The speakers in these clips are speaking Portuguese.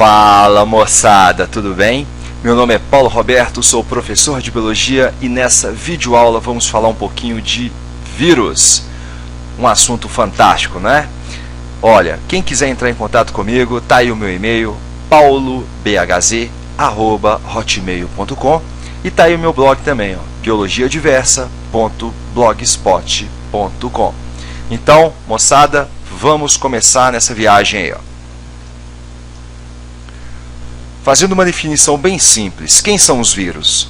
Fala moçada, tudo bem? Meu nome é Paulo Roberto, sou professor de Biologia e nessa videoaula vamos falar um pouquinho de vírus. Um assunto fantástico, né? Olha, quem quiser entrar em contato comigo, tá aí o meu e-mail, paulobhz@hotmail.com, e tá aí o meu blog também, biologiadiversa.blogspot.com. Então, moçada, vamos começar nessa viagem aí, ó. Fazendo uma definição bem simples, quem são os vírus?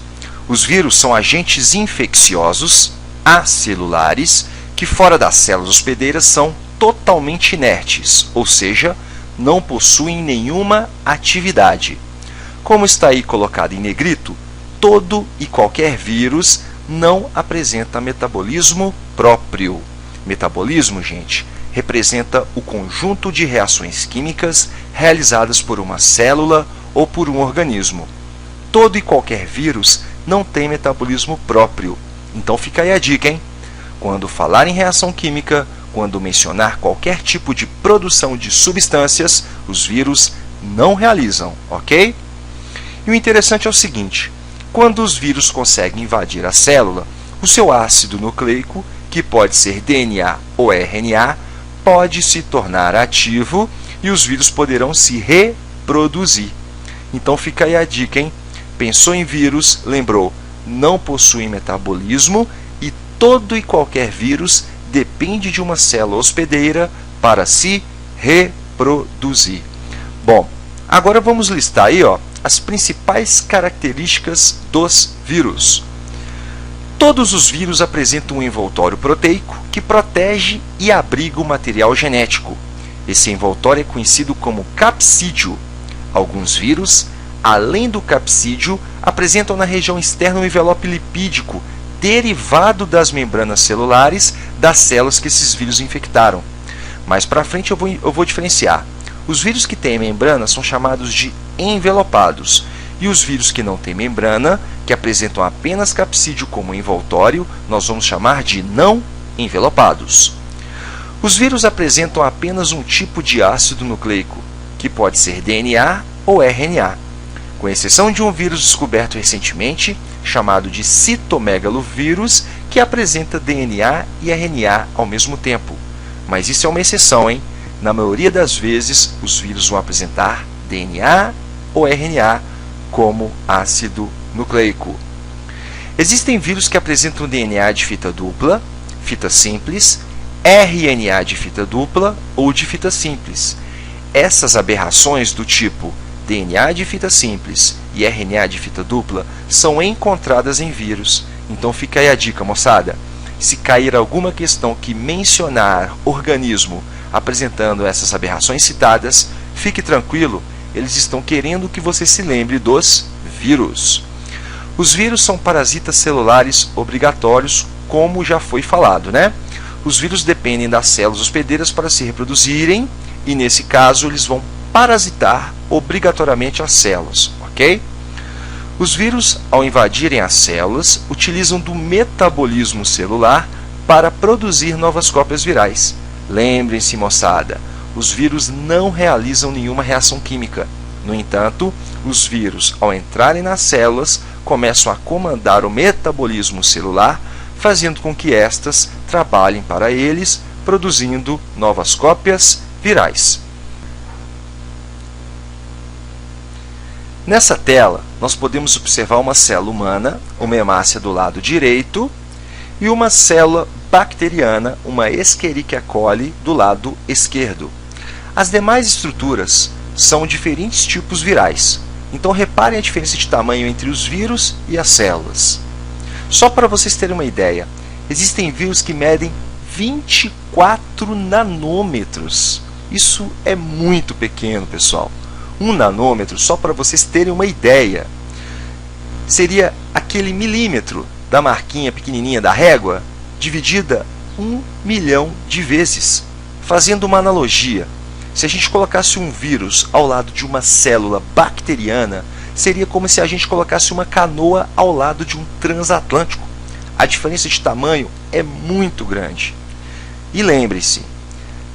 Os vírus são agentes infecciosos acelulares que fora das células hospedeiras são totalmente inertes, ou seja, não possuem nenhuma atividade. Como está aí colocado em negrito, todo e qualquer vírus não apresenta metabolismo próprio. Metabolismo, gente, representa o conjunto de reações químicas realizadas por uma célula ou por um organismo. Todo e qualquer vírus não tem metabolismo próprio. Então fica aí a dica, hein? Quando falar em reação química, quando mencionar qualquer tipo de produção de substâncias, os vírus não realizam, ok? E o interessante é o seguinte, quando os vírus conseguem invadir a célula, o seu ácido nucleico, que pode ser DNA ou RNA, pode se tornar ativo e os vírus poderão se reproduzir. Então fica aí a dica, hein? Pensou em vírus, lembrou, não possui metabolismo e todo e qualquer vírus depende de uma célula hospedeira para se reproduzir. Bom, agora vamos listar aí, ó, as principais características dos vírus. Todos os vírus apresentam um envoltório proteico que protege e abriga o material genético. Esse envoltório é conhecido como capsídio. Alguns vírus, além do capsídio, apresentam na região externa um envelope lipídico derivado das membranas celulares das células que esses vírus infectaram. Mais para frente eu vou diferenciar. Os vírus que têm membrana são chamados de envelopados, e os vírus que não têm membrana, que apresentam apenas capsídio como envoltório, nós vamos chamar de não envelopados. Os vírus apresentam apenas um tipo de ácido nucleico, que pode ser DNA ou RNA, com exceção de um vírus descoberto recentemente, chamado de citomegalovírus, que apresenta DNA e RNA ao mesmo tempo. Mas isso é uma exceção, hein? Na maioria das vezes, os vírus vão apresentar DNA ou RNA como ácido nucleico. Existem vírus que apresentam DNA de fita dupla, fita simples, RNA de fita dupla ou de fita simples. Essas aberrações do tipo DNA de fita simples e RNA de fita dupla são encontradas em vírus. Então fica aí a dica, moçada. Se cair alguma questão que mencionar organismo apresentando essas aberrações citadas, fique tranquilo, eles estão querendo que você se lembre dos vírus. Os vírus são parasitas celulares obrigatórios, como já foi falado, né? Os vírus dependem das células hospedeiras para se reproduzirem e, nesse caso, eles vão parasitar obrigatoriamente as células, ok? Os vírus, ao invadirem as células, utilizam do metabolismo celular para produzir novas cópias virais. Lembrem-se, moçada, os vírus não realizam nenhuma reação química. No entanto, os vírus, ao entrarem nas células, começam a comandar o metabolismo celular, fazendo com que estas trabalhem para eles, produzindo novas cópias virais. Nessa tela, nós podemos observar uma célula humana, uma hemácia do lado direito, e uma célula bacteriana, uma Escherichia coli, do lado esquerdo. As demais estruturas são diferentes tipos virais. Então, reparem a diferença de tamanho entre os vírus e as células. Só para vocês terem uma ideia, existem vírus que medem 24 nanômetros. Isso é muito pequeno, pessoal. 1 nanômetro, só para vocês terem uma ideia, seria aquele milímetro da marquinha pequenininha da régua, dividida 1 milhão de vezes. Fazendo uma analogia, se a gente colocasse um vírus ao lado de uma célula bacteriana, seria como se a gente colocasse uma canoa ao lado de um transatlântico. A diferença de tamanho é muito grande. E lembre-se,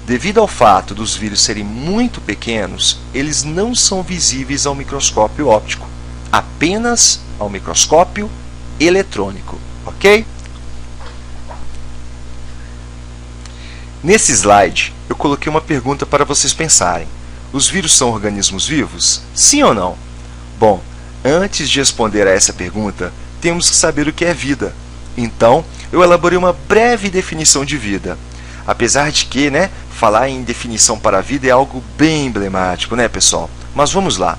Devido ao fato dos vírus serem muito pequenos, eles não são visíveis ao microscópio óptico, apenas ao microscópio eletrônico, ok? Nesse slide, eu coloquei uma pergunta para vocês pensarem. Os vírus são organismos vivos? Sim ou não? Bom, antes de responder a essa pergunta, temos que saber o que é vida. Então, eu elaborei uma breve definição de vida. Apesar de que, falar em definição para a vida é algo bem emblemático, pessoal? Mas vamos lá.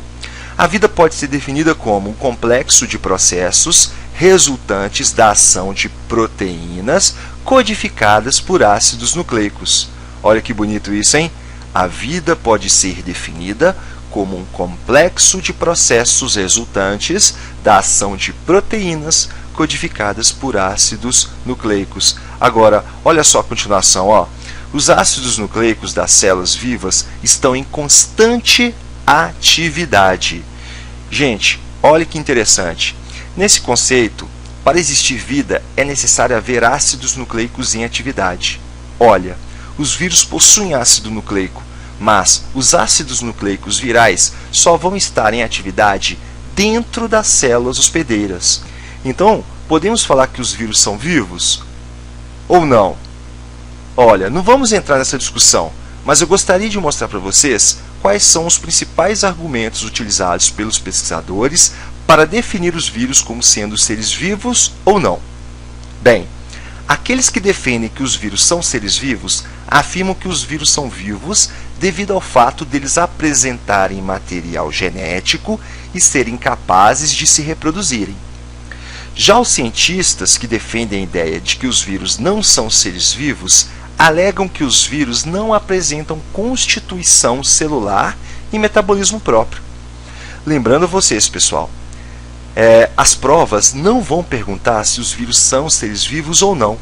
A vida pode ser definida como um complexo de processos resultantes da ação de proteínas codificadas por ácidos nucleicos. Olha que bonito isso, hein? A vida pode ser definida como um complexo de processos resultantes da ação de proteínas codificadas por ácidos nucleicos. Agora, olha só a continuação, ó. Os ácidos nucleicos das células vivas estão em constante atividade. Gente, olha que interessante. Nesse conceito, para existir vida, é necessário haver ácidos nucleicos em atividade. Olha, os vírus possuem ácido nucleico, mas os ácidos nucleicos virais só vão estar em atividade dentro das células hospedeiras. Então, podemos falar que os vírus são vivos? Ou não? Olha, não vamos entrar nessa discussão, mas eu gostaria de mostrar para vocês quais são os principais argumentos utilizados pelos pesquisadores para definir os vírus como sendo seres vivos ou não. Bem, aqueles que defendem que os vírus são seres vivos afirmam que os vírus são vivos devido ao fato deles apresentarem material genético e serem capazes de se reproduzirem. Já os cientistas que defendem a ideia de que os vírus não são seres vivos alegam que os vírus não apresentam constituição celular e metabolismo próprio. Lembrando vocês, pessoal, as provas não vão perguntar se os vírus são seres vivos ou não.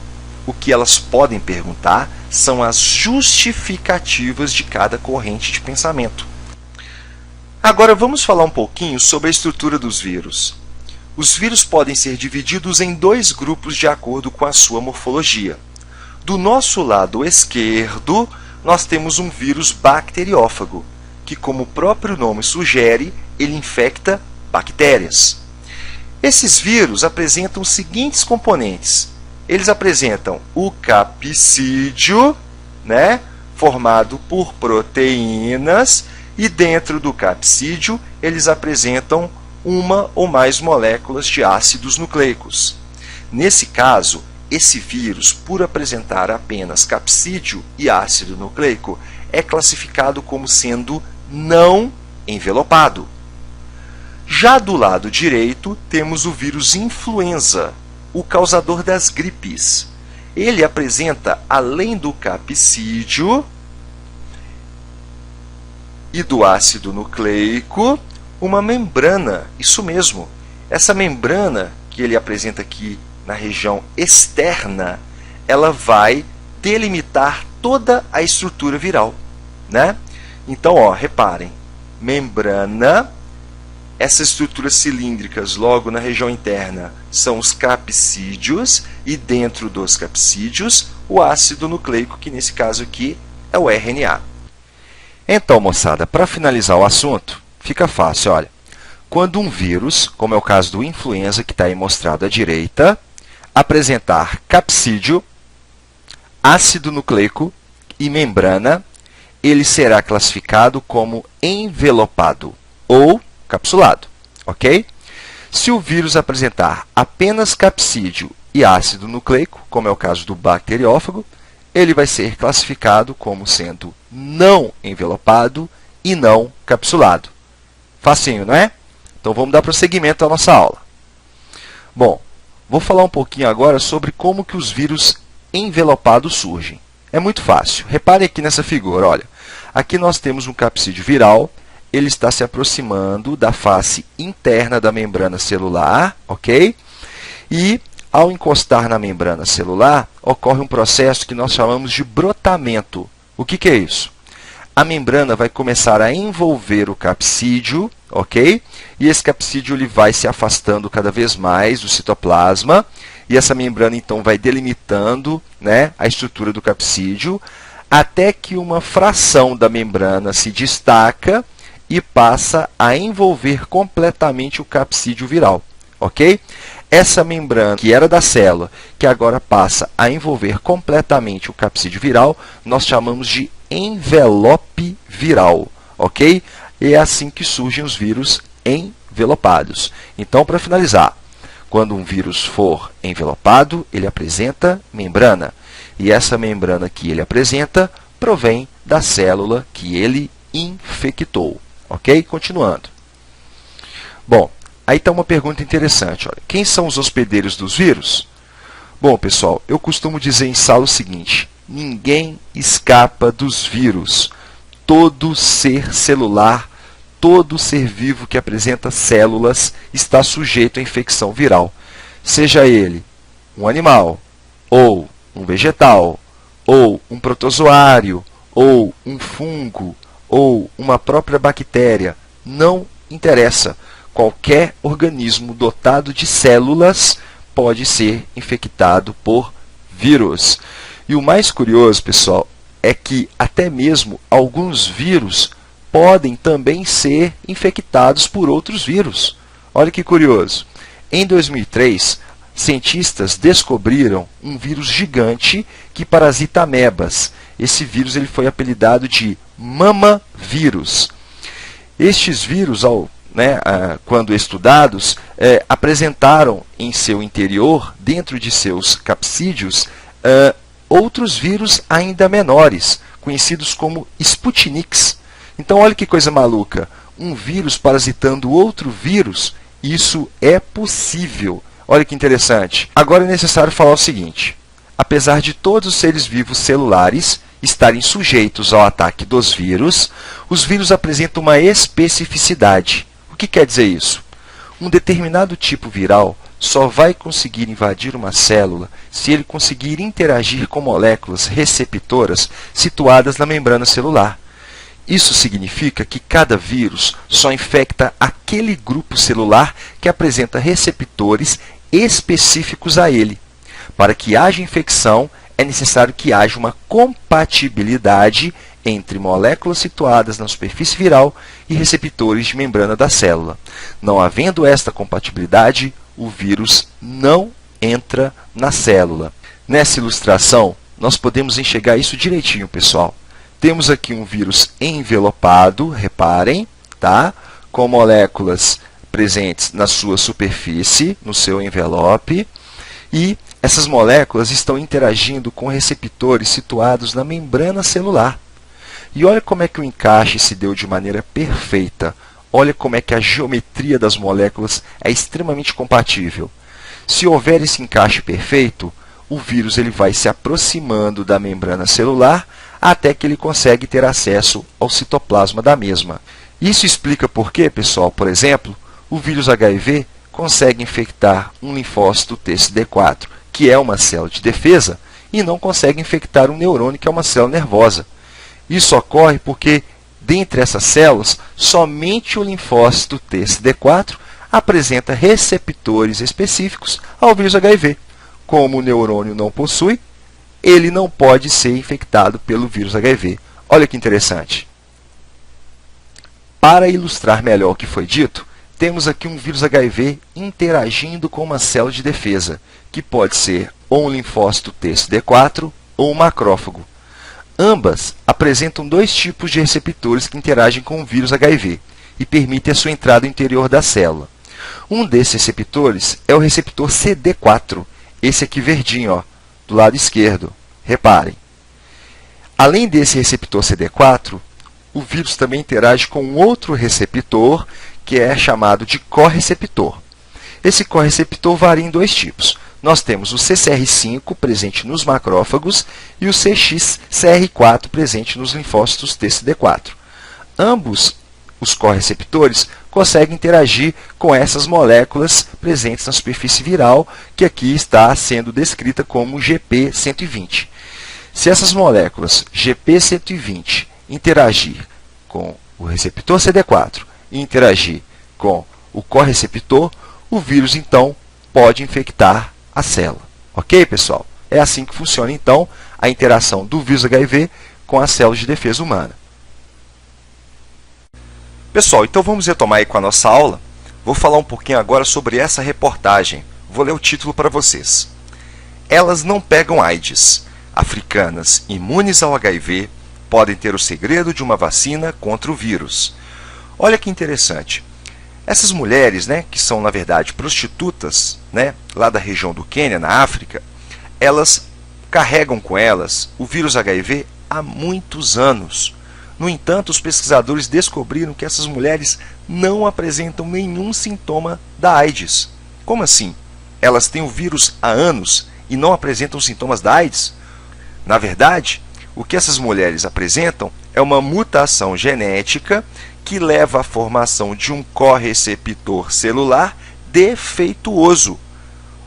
O que elas podem perguntar são as justificativas de cada corrente de pensamento. Agora vamos falar um pouquinho sobre a estrutura dos vírus. Os vírus podem ser divididos em dois grupos de acordo com a sua morfologia. Do nosso lado esquerdo, nós temos um vírus bacteriófago, que, como o próprio nome sugere, ele infecta bactérias. Esses vírus apresentam os seguintes componentes. Eles apresentam o capsídeo, formado por proteínas, e dentro do capsídeo eles apresentam uma ou mais moléculas de ácidos nucleicos. Nesse caso, esse vírus, por apresentar apenas capsídeo e ácido nucleico, é classificado como sendo não envelopado. Já do lado direito, temos o vírus influenza, o causador das gripes. Ele apresenta, além do capsídeo e do ácido nucleico, uma membrana, isso mesmo. Essa membrana que ele apresenta aqui na região externa, ela vai delimitar toda a estrutura viral, Então, reparem, membrana, essas estruturas cilíndricas logo na região interna são os capsídeos e dentro dos capsídeos o ácido nucleico, que nesse caso aqui é o RNA. Então, moçada, para finalizar o assunto, fica fácil, olha. Quando um vírus, como é o caso do influenza, que está aí mostrado à direita, apresentar capsídeo, ácido nucleico e membrana, ele será classificado como envelopado ou capsulado, ok? Se o vírus apresentar apenas capsídeo e ácido nucleico, como é o caso do bacteriófago, ele vai ser classificado como sendo não envelopado e não capsulado. Facinho, não é? Então, vamos dar prosseguimento à nossa aula. Bom, vou falar um pouquinho agora sobre como que os vírus envelopados surgem. É muito fácil. Reparem aqui nessa figura, olha. Aqui nós temos um capsídeo viral, ele está se aproximando da face interna da membrana celular, ok? E, ao encostar na membrana celular, ocorre um processo que nós chamamos de brotamento. O que é isso? A membrana vai começar a envolver o capsídeo, ok? E esse capsídeo ele vai se afastando cada vez mais do citoplasma, e essa membrana, então, vai delimitando a estrutura do capsídeo, até que uma fração da membrana se destaca e passa a envolver completamente o capsídeo viral, ok? Essa membrana que era da célula, que agora passa a envolver completamente o capsídeo viral, nós chamamos de envelope viral, ok? E é assim que surgem os vírus envelopados. Então, para finalizar, quando um vírus for envelopado, ele apresenta membrana. E essa membrana que ele apresenta provém da célula que ele infectou. Ok? Continuando. Bom, aí está uma pergunta interessante. Olha, quem são os hospedeiros dos vírus? Bom, pessoal, eu costumo dizer em sala o seguinte: ninguém escapa dos vírus. Todo ser celular, todo ser vivo que apresenta células está sujeito à infecção viral. Seja ele um animal, ou um vegetal, ou um protozoário, ou um fungo, ou uma própria bactéria, não interessa. Qualquer organismo dotado de células pode ser infectado por vírus. E o mais curioso, pessoal, é que até mesmo alguns vírus podem também ser infectados por outros vírus. Olha que curioso. Em 2003, cientistas descobriram um vírus gigante que parasita amebas. Esse vírus ele foi apelidado de mamavírus. Estes vírus, quando estudados, apresentaram em seu interior, dentro de seus capsídeos, outros vírus ainda menores, conhecidos como Sputniks. Então, olha que coisa maluca. Um vírus parasitando outro vírus, isso é possível. Olha que interessante. Agora é necessário falar o seguinte: apesar de todos os seres vivos celulares estarem sujeitos ao ataque dos vírus, os vírus apresentam uma especificidade. O que quer dizer isso? Um determinado tipo viral só vai conseguir invadir uma célula se ele conseguir interagir com moléculas receptoras situadas na membrana celular. Isso significa que cada vírus só infecta aquele grupo celular que apresenta receptores específicos a ele. Para que haja infecção, é necessário que haja uma compatibilidade entre moléculas situadas na superfície viral e receptores de membrana da célula. Não havendo esta compatibilidade, o vírus não entra na célula. Nessa ilustração, nós podemos enxergar isso direitinho, pessoal. Temos aqui um vírus envelopado, reparem, tá? Com moléculas presentes na sua superfície, no seu envelope, e essas moléculas estão interagindo com receptores situados na membrana celular. E olha como é que o encaixe se deu de maneira perfeita. Olha como é que a geometria das moléculas é extremamente compatível. Se houver esse encaixe perfeito, o vírus ele vai se aproximando da membrana celular até que ele consegue ter acesso ao citoplasma da mesma. Isso explica por que, pessoal, por exemplo, o vírus HIV consegue infectar um linfócito TCD4, que é uma célula de defesa, e não consegue infectar um neurônio, que é uma célula nervosa. Isso ocorre porque, dentre essas células, somente o linfócito TCD4 apresenta receptores específicos ao vírus HIV. Como o neurônio não possui, ele não pode ser infectado pelo vírus HIV. Olha que interessante. Para ilustrar melhor o que foi dito, temos aqui um vírus HIV interagindo com uma célula de defesa, que pode ser ou um linfócito TCD4 ou um macrófago. Ambas apresentam dois tipos de receptores que interagem com o vírus HIV e permitem a sua entrada no interior da célula. Um desses receptores é o receptor CD4, esse aqui verdinho, ó, do lado esquerdo. Reparem. Além desse receptor CD4, o vírus também interage com um outro receptor, que é chamado de correceptor. Esse correceptor varia em dois tipos. Nós temos o CCR5 presente nos macrófagos e o CXCR4 presente nos linfócitos TCD4. Ambos os correceptores conseguem interagir com essas moléculas presentes na superfície viral, que aqui está sendo descrita como GP120. Se essas moléculas GP120 interagir com o receptor CD4 e interagir com o correceptor, o vírus, então, pode infectar a célula. Ok, pessoal? É assim que funciona, então, a interação do vírus HIV com as células de defesa humana. Pessoal, então vamos retomar aí com a nossa aula. Vou falar um pouquinho agora sobre essa reportagem. Vou ler o título para vocês. Elas não pegam AIDS. Africanas imunes ao HIV podem ter o segredo de uma vacina contra o vírus. Olha que interessante. Essas mulheres, que são, na verdade, prostitutas, lá da região do Quênia, na África, elas carregam com elas o vírus HIV há muitos anos. No entanto, os pesquisadores descobriram que essas mulheres não apresentam nenhum sintoma da AIDS. Como assim? Elas têm o vírus há anos e não apresentam sintomas da AIDS? Na verdade, o que essas mulheres apresentam é uma mutação genética que leva à formação de um correceptor celular defeituoso.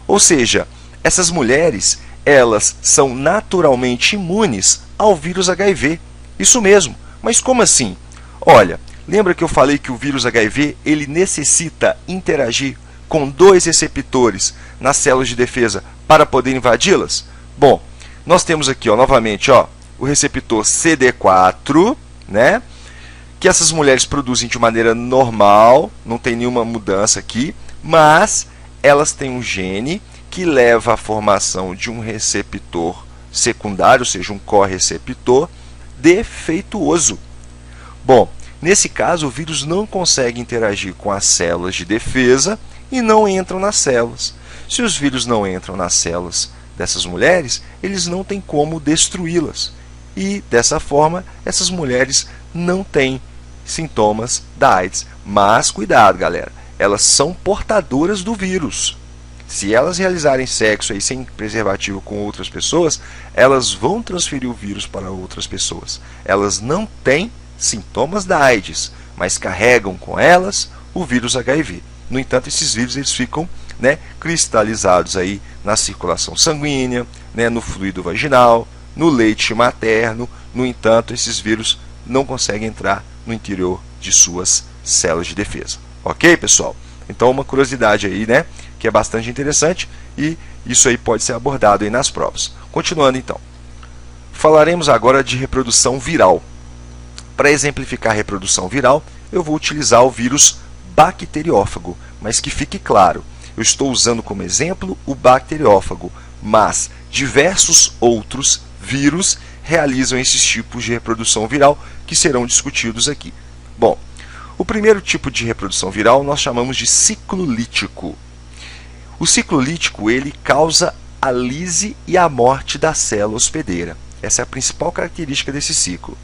Ou seja, essas mulheres, elas são naturalmente imunes ao vírus HIV. Isso mesmo. Mas como assim? Olha, lembra que eu falei que o vírus HIV ele necessita interagir com 2 receptores nas células de defesa para poder invadi-las? Bom, nós temos aqui, novamente, o receptor CD4, que essas mulheres produzem de maneira normal, não tem nenhuma mudança aqui, mas elas têm um gene que leva à formação de um receptor secundário, ou seja, um correceptor defeituoso. Bom, nesse caso, o vírus não consegue interagir com as células de defesa e não entram nas células. Se os vírus não entram nas células dessas mulheres, eles não têm como destruí-las. E, dessa forma, essas mulheres não têm sintomas da AIDS. Mas, cuidado, galera, elas são portadoras do vírus. Se elas realizarem sexo aí sem preservativo com outras pessoas, elas vão transferir o vírus para outras pessoas. Elas não têm sintomas da AIDS, mas carregam com elas o vírus HIV. No entanto, esses vírus eles ficam cristalizados aí na circulação sanguínea, no fluido vaginal, no leite materno. No entanto, esses vírus não conseguem entrar no interior de suas células de defesa. Ok, pessoal? Então, uma curiosidade aí, que é bastante interessante e isso aí pode ser abordado aí nas provas. Continuando, então. Falaremos agora de reprodução viral. Para exemplificar a reprodução viral, eu vou utilizar o vírus bacteriófago, mas que fique claro, eu estou usando como exemplo o bacteriófago, mas diversos outros vírus realizam esses tipos de reprodução viral que serão discutidos aqui. Bom, o primeiro tipo de reprodução viral nós chamamos de ciclo lítico. O ciclo lítico ele causa a lise e a morte da célula hospedeira. Essa é a principal característica desse ciclo.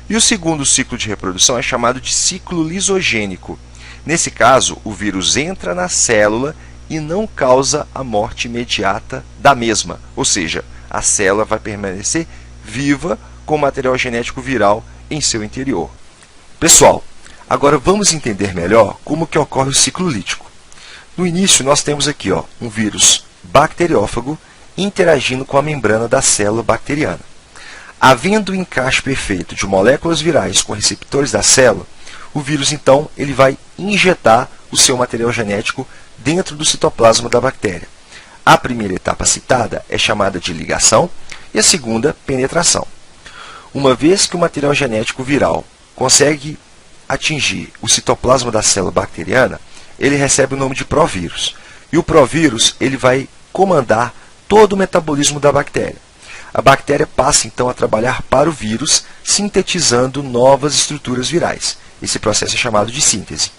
E o segundo ciclo de reprodução é chamado de ciclo lisogênico. Nesse caso, o vírus entra na célula e não causa a morte imediata da mesma. Ou seja, a célula vai permanecer viva com material genético viral em seu interior. Pessoal, agora vamos entender melhor como que ocorre o ciclo lítico. No início, nós temos aqui um vírus bacteriófago interagindo com a membrana da célula bacteriana. Havendo o encaixe perfeito de moléculas virais com receptores da célula, o vírus, então, ele vai injetar o seu material genético dentro do citoplasma da bactéria. A primeira etapa citada é chamada de ligação e a segunda, penetração. Uma vez que o material genético viral consegue atingir o citoplasma da célula bacteriana, ele recebe o nome de provírus. E o provírus ele vai comandar todo o metabolismo da bactéria. A bactéria passa, então, a trabalhar para o vírus, sintetizando novas estruturas virais. Esse processo é chamado de síntese.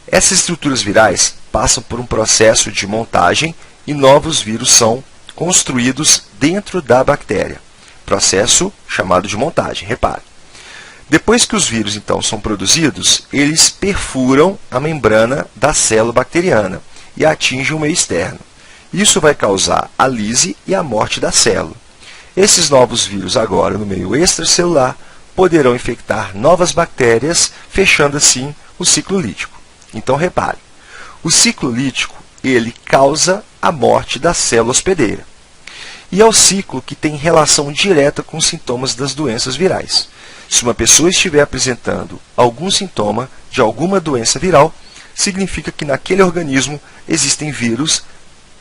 Essas estruturas virais passam por um processo de montagem e novos vírus são construídos dentro da bactéria. Processo chamado de montagem, repare. Depois que os vírus, então, são produzidos, eles perfuram a membrana da célula bacteriana e atingem o meio externo. Isso vai causar a lise e a morte da célula. Esses novos vírus, agora no meio extracelular, poderão infectar novas bactérias, fechando assim o ciclo lítico. Então, repare, o ciclo lítico ele causa a morte da célula hospedeira. E é o ciclo que tem relação direta com os sintomas das doenças virais. Se uma pessoa estiver apresentando algum sintoma de alguma doença viral, significa que naquele organismo existem vírus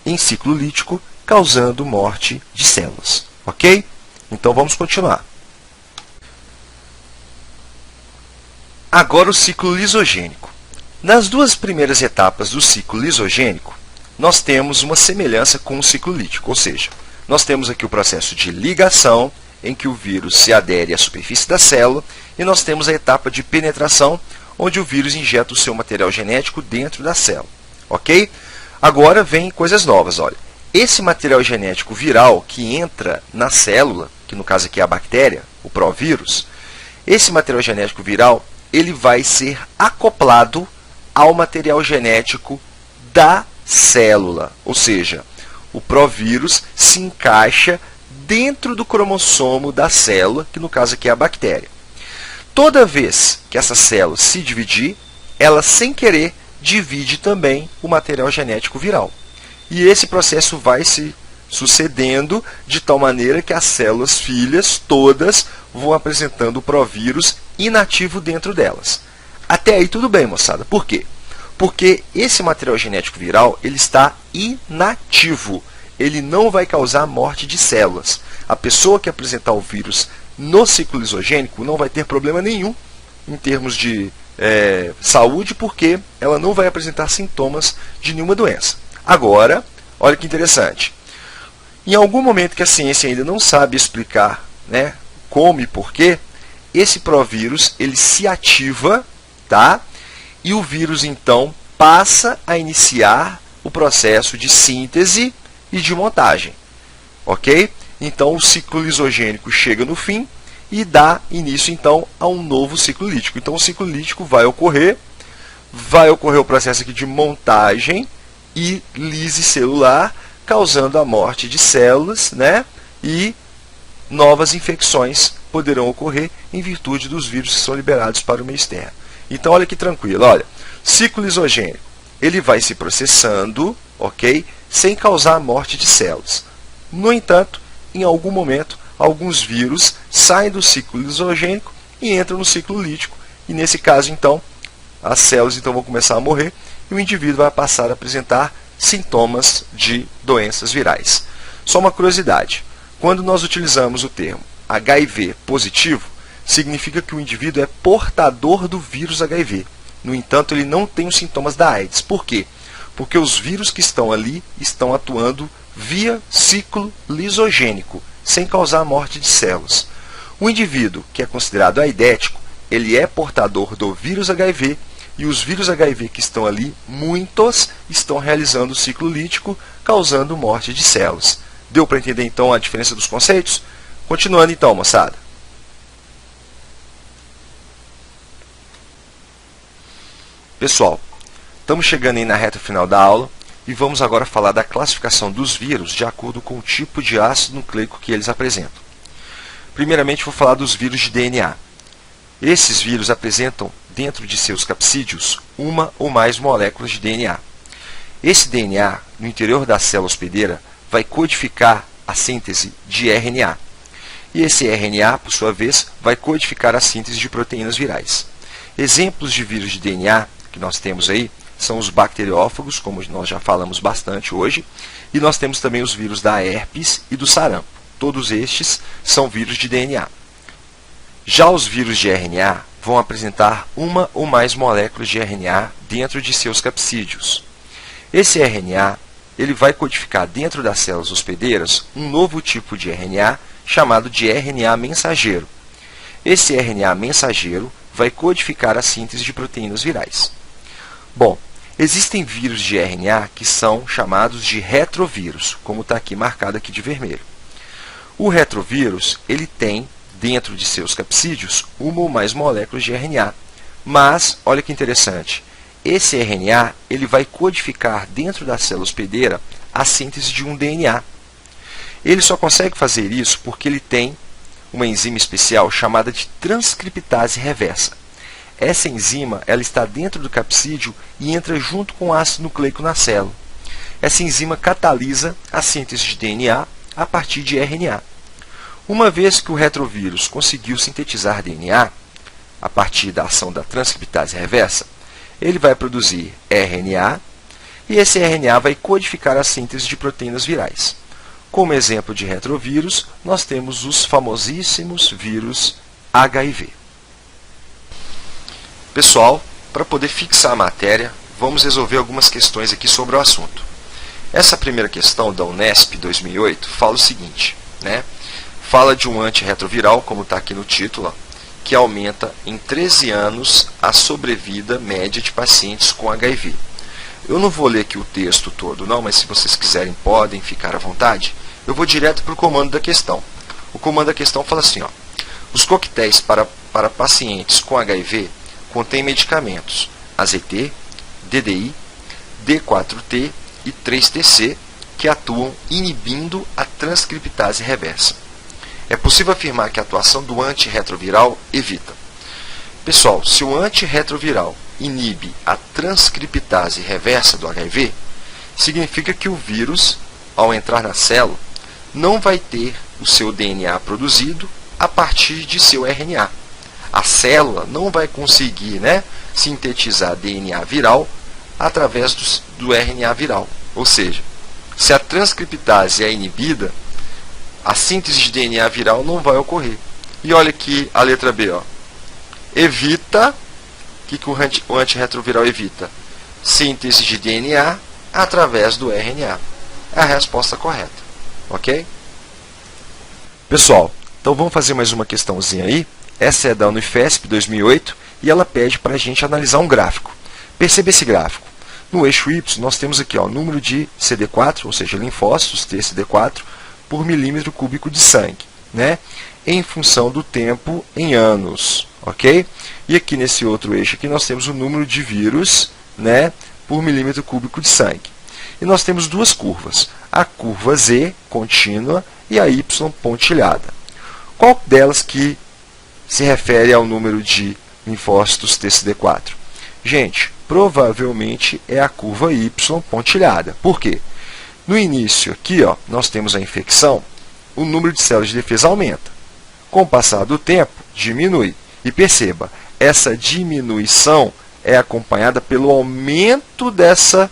em ciclo lítico causando morte de células. Ok? Então vamos continuar. Agora o ciclo lisogênico. Nas duas primeiras etapas do ciclo lisogênico, nós temos uma semelhança com o ciclo lítico, ou seja, nós temos aqui o processo de ligação, em que o vírus se adere à superfície da célula, e nós temos a etapa de penetração, onde o vírus injeta o seu material genético dentro da célula. Ok? Agora vem coisas novas. Olha, esse material genético viral que entra na célula, que no caso aqui é a bactéria, o provírus, esse material genético viral ele vai ser acoplado ao material genético da célula. Ou seja, o provírus se encaixa dentro do cromossomo da célula, que no caso aqui é a bactéria. Toda vez que essa célula se dividir, ela sem querer divide também o material genético viral. E esse processo vai se sucedendo de tal maneira que as células filhas todas vão apresentando o provírus inativo dentro delas. Até aí tudo bem, moçada. Por quê? Porque esse material genético viral ele está inativo. Ele não vai causar morte de células. A pessoa que apresentar o vírus no ciclo lisogênico não vai ter problema nenhum em termos de saúde, porque ela não vai apresentar sintomas de nenhuma doença. Agora, olha que interessante. Em algum momento que a ciência ainda não sabe explicar, né, como e porquê, esse provírus ele se ativa, tá? E o vírus então passa a iniciar o processo de síntese e de montagem. Ok? Então o ciclo lisogênico chega no fim e dá início então a um novo ciclo lítico. Então o ciclo lítico vai ocorrer o processo aqui de montagem e lise celular, causando a morte de células, né? E novas infecções poderão ocorrer em virtude dos vírus que são liberados para o meio externo. Então olha que tranquilo, olha, ciclo lisogênico, ele vai se processando, ok? Sem causar a morte de células. No entanto, em algum momento, alguns vírus saem do ciclo lisogênico e entram no ciclo lítico. E nesse caso, então, as células então, vão começar a morrer e o indivíduo vai passar a apresentar sintomas de doenças virais. Só uma curiosidade, quando nós utilizamos o termo HIV positivo, significa que o indivíduo é portador do vírus HIV. No entanto, ele não tem os sintomas da AIDS. Por quê? Porque os vírus que estão ali estão atuando via ciclo lisogênico, sem causar a morte de células. O indivíduo que é considerado aidético, ele é portador do vírus HIV, e os vírus HIV que estão ali, muitos estão realizando o ciclo lítico, causando morte de células. Deu para entender então a diferença dos conceitos? Continuando então, moçada. Pessoal, estamos chegando aí na reta final da aula e vamos agora falar da classificação dos vírus de acordo com o tipo de ácido nucleico que eles apresentam. Primeiramente, vou falar dos vírus de DNA. Esses vírus apresentam dentro de seus capsídeos uma ou mais moléculas de DNA. Esse DNA, no interior da célula hospedeira, vai codificar a síntese de RNA. E esse RNA, por sua vez, vai codificar a síntese de proteínas virais. Exemplos de vírus de DNA que nós temos aí são os bacteriófagos, como nós já falamos bastante hoje, e nós temos também os vírus da herpes e do sarampo. Todos estes são vírus de DNA. Já os vírus de RNA vão apresentar uma ou mais moléculas de RNA dentro de seus capsídeos. Esse RNA ele vai codificar dentro das células hospedeiras um novo tipo de RNA chamado de RNA mensageiro. Esse RNA mensageiro vai codificar a síntese de proteínas virais. Bom, existem vírus de RNA que são chamados de retrovírus, como está aqui marcado aqui de vermelho. O retrovírus ele tem dentro de seus capsídeos uma ou mais moléculas de RNA. Mas, olha que interessante, esse RNA ele vai codificar dentro da célula hospedeira a síntese de um DNA. Ele só consegue fazer isso porque ele tem uma enzima especial chamada de transcriptase reversa. Essa enzima ela está dentro do capsídeo e entra junto com o ácido nucleico na célula. Essa enzima catalisa a síntese de DNA a partir de RNA. Uma vez que o retrovírus conseguiu sintetizar DNA, a partir da ação da transcriptase reversa, ele vai produzir RNA, e esse RNA vai codificar a síntese de proteínas virais. Como exemplo de retrovírus, nós temos os famosíssimos vírus HIV. Pessoal, para poder fixar a matéria, vamos resolver algumas questões aqui sobre o assunto. Essa primeira questão da Unesp 2008 fala o seguinte, né? Fala de um antirretroviral, como está aqui no título, que aumenta em 13 anos a sobrevida média de pacientes com HIV. Eu não vou ler aqui o texto todo, não, mas se vocês quiserem, podem ficar à vontade. Eu vou direto para o comando da questão. O comando da questão fala assim, ó, os coquetéis para pacientes com HIV contêm medicamentos AZT, DDI, D4T e 3TC que atuam inibindo a transcriptase reversa. É possível afirmar que a atuação do antirretroviral evita. Pessoal, se o antirretroviral inibe a transcriptase reversa do HIV, significa que o vírus, ao entrar na célula, não vai ter o seu DNA produzido a partir de seu RNA. A célula não vai conseguir, sintetizar DNA viral através do RNA viral. Ou seja, se a transcriptase é inibida, a síntese de DNA viral não vai ocorrer. E olha aqui a letra B. Ó. Evita, o que o antirretroviral evita? Síntese de DNA através do RNA. É a resposta correta. Ok? Pessoal, então vamos fazer mais uma questãozinha aí. Essa é da Unifesp 2008 e ela pede para a gente analisar um gráfico. Perceba esse gráfico. No eixo Y, nós temos aqui o número de CD4, ou seja, linfócitos TCD4, por milímetro cúbico de sangue, em função do tempo em anos, ok? E aqui nesse outro eixo aqui nós temos o número de vírus, por milímetro cúbico de sangue. E nós temos duas curvas, a curva Z contínua e a Y pontilhada. Qual delas que se refere ao número de linfócitos TCD4? Gente, provavelmente é a curva Y pontilhada. Por quê? No início aqui, nós temos a infecção, o número de células de defesa aumenta. Com o passar do tempo, diminui. E perceba, essa diminuição é acompanhada pelo aumento dessa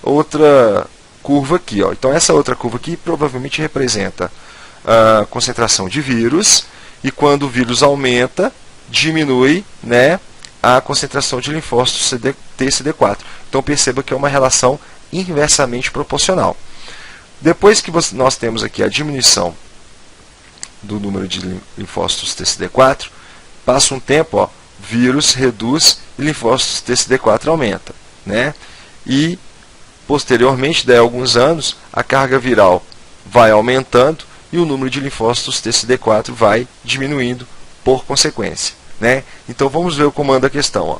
outra curva aqui. Então, essa outra curva aqui provavelmente representa a concentração de vírus, e quando o vírus aumenta, diminui a concentração de linfócitos TCD4. Então, perceba que é uma relação inversamente proporcional. Depois que nós temos aqui a diminuição do número de linfócitos TCD4, passa um tempo, vírus reduz e linfócitos TCD4 aumenta. E, posteriormente, daí a alguns anos, a carga viral vai aumentando e o número de linfócitos TCD4 vai diminuindo por consequência. Então, vamos ver o comando da questão.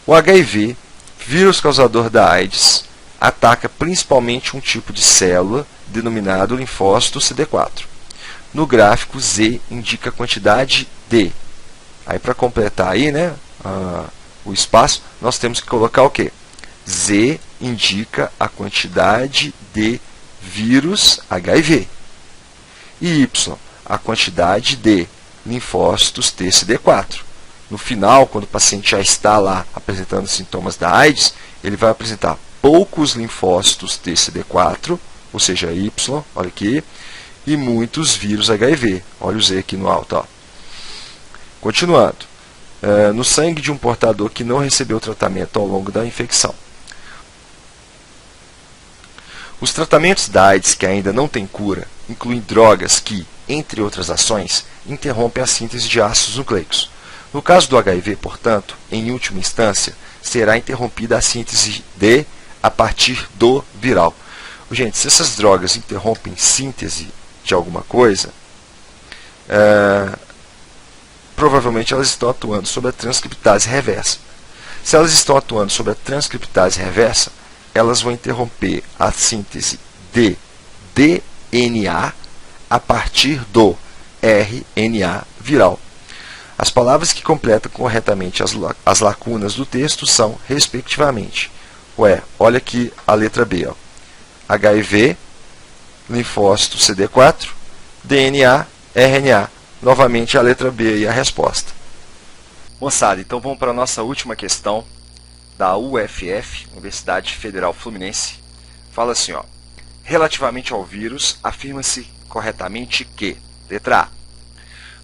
O HIV, vírus causador da AIDS, ataca principalmente um tipo de célula denominado linfócito CD4. No gráfico, Z indica a quantidade de. Aí, para completar aí, o espaço, nós temos que colocar o quê? Z indica a quantidade de vírus HIV. E Y, a quantidade de linfócitos TCD4. No final, quando o paciente já está lá apresentando sintomas da AIDS, ele vai apresentar poucos linfócitos TCD4, ou seja, Y, olha aqui, e muitos vírus HIV. Olha o Z aqui no alto. Continuando. No sangue de um portador que não recebeu tratamento ao longo da infecção. Os tratamentos da AIDS que ainda não têm cura incluem drogas que, entre outras ações, interrompem a síntese de ácidos nucleicos. No caso do HIV, portanto, em última instância, será interrompida a síntese de a partir do viral. Gente, se essas drogas interrompem síntese de alguma coisa, provavelmente elas estão atuando sobre a transcriptase reversa. Se elas estão atuando sobre a transcriptase reversa, elas vão interromper a síntese de DNA a partir do RNA viral. As palavras que completam corretamente as lacunas do texto são, respectivamente, olha aqui a letra B, HIV, linfócito CD4, DNA, RNA. Novamente a letra B e a resposta. Moçada, então vamos para a nossa última questão da UFF, Universidade Federal Fluminense. Fala assim, relativamente ao vírus, afirma-se corretamente que, letra A,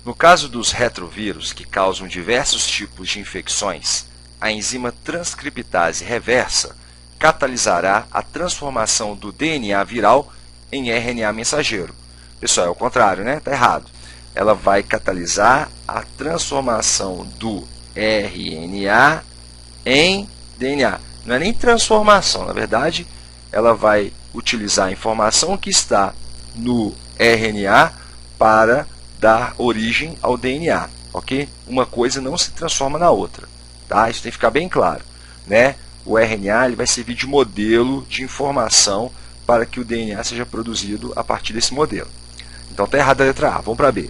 No caso dos retrovírus, que causam diversos tipos de infecções, a enzima transcriptase reversa catalisará a transformação do DNA viral em RNA mensageiro. Pessoal, é o contrário, né? Está errado. Ela vai catalisar a transformação do RNA em DNA. Não é nem transformação, na verdade, ela vai utilizar a informação que está no RNA para dar origem ao DNA, ok? Uma coisa não se transforma na outra, tá? Isso tem que ficar bem claro, né? O RNA ele vai servir de modelo de informação para que o DNA seja produzido a partir desse modelo. Então está errada a letra A, vamos para B.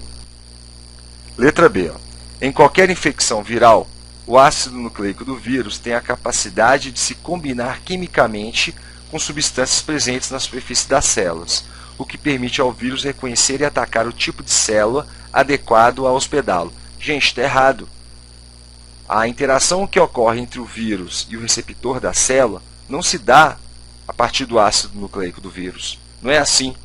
Letra B. Ó. Em qualquer infecção viral, o ácido nucleico do vírus tem a capacidade de se combinar quimicamente com substâncias presentes na superfície das células, o que permite ao vírus reconhecer e atacar o tipo de célula adequado a hospedá-lo. Gente, está errado. A interação que ocorre entre o vírus e o receptor da célula não se dá a partir do ácido nucleico do vírus. Não é assim.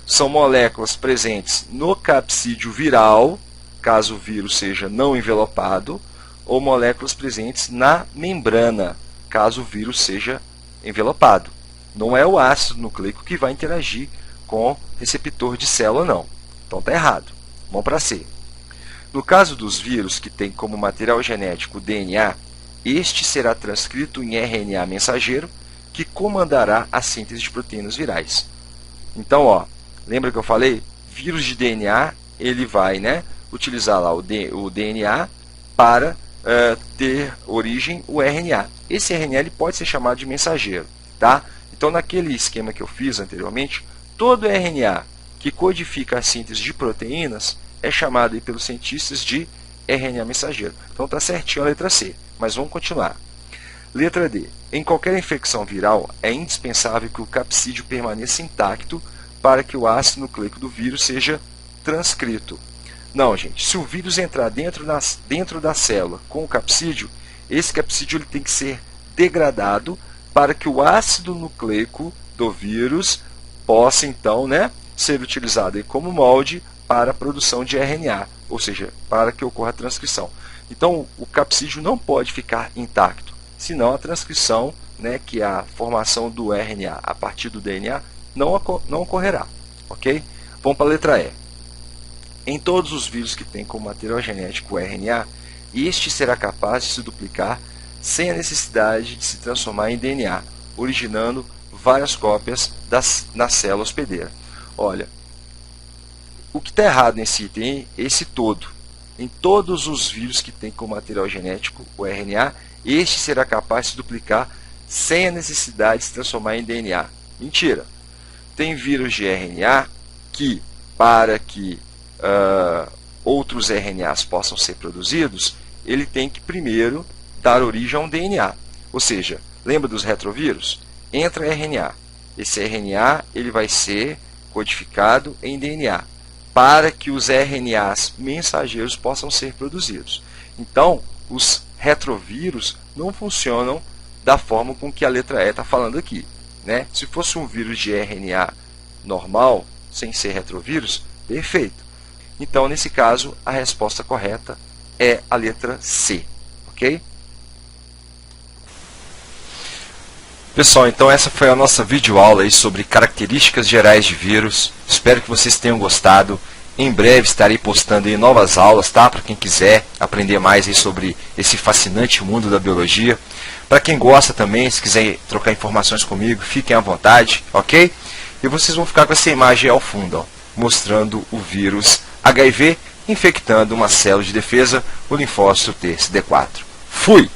São moléculas presentes no capsídeo viral, caso o vírus seja não envelopado, ou moléculas presentes na membrana, caso o vírus seja envelopado. Não é o ácido nucleico que vai interagir com receptor de célula, não. Então está errado. Vamos para C. No caso dos vírus que têm como material genético o DNA, este será transcrito em RNA mensageiro, que comandará a síntese de proteínas virais. Então, ó, lembra que eu falei? Vírus de DNA, ele vai, né, utilizar lá o DNA para ter origem o RNA. Esse RNA ele pode ser chamado de mensageiro, tá? Então, naquele esquema que eu fiz anteriormente, todo RNA que codifica a síntese de proteínas é chamado aí pelos cientistas de RNA mensageiro. Então está certinho a letra C, mas vamos continuar. Letra D. Em qualquer infecção viral, é indispensável que o capsídeo permaneça intacto para que o ácido nucleico do vírus seja transcrito. Não, gente, se o vírus entrar dentro da célula com o capsídeo, esse capsídeo ele tem que ser degradado para que o ácido nucleico do vírus possa, então, né, ser utilizado aí como molde para a produção de RNA, ou seja, para que ocorra a transcrição. Então, o capsídeo não pode ficar intacto, senão a transcrição, né, que é a formação do RNA a partir do DNA, não ocorrerá. Ok? Vamos para a letra E. Em todos os vírus que têm como material genético o RNA, este será capaz de se duplicar sem a necessidade de se transformar em DNA, originando várias cópias na célula hospedeira. Olha, o que está errado nesse item é esse todo. Em todos os vírus que têm como material genético o RNA, este será capaz de se duplicar sem a necessidade de se transformar em DNA. Mentira! Tem vírus de RNA que, para que outros RNAs possam ser produzidos, ele tem que primeiro dar origem a um DNA. Ou seja, lembra dos retrovírus? Entra RNA. Esse RNA ele vai ser codificado em DNA para que os RNAs mensageiros possam ser produzidos. Então, os retrovírus não funcionam da forma com que a letra E está falando aqui, né? Se fosse um vírus de RNA normal, sem ser retrovírus, perfeito. Então, nesse caso, a resposta correta é a letra C, ok? Pessoal, então essa foi a nossa videoaula aí sobre características gerais de vírus. Espero que vocês tenham gostado. Em breve estarei postando aí novas aulas, tá? Para quem quiser aprender mais aí sobre esse fascinante mundo da biologia. Para quem gosta também, se quiser trocar informações comigo, fiquem à vontade, ok? E vocês vão ficar com essa imagem ao fundo, ó, mostrando o vírus HIV infectando uma célula de defesa, o linfócito TCD4. Fui!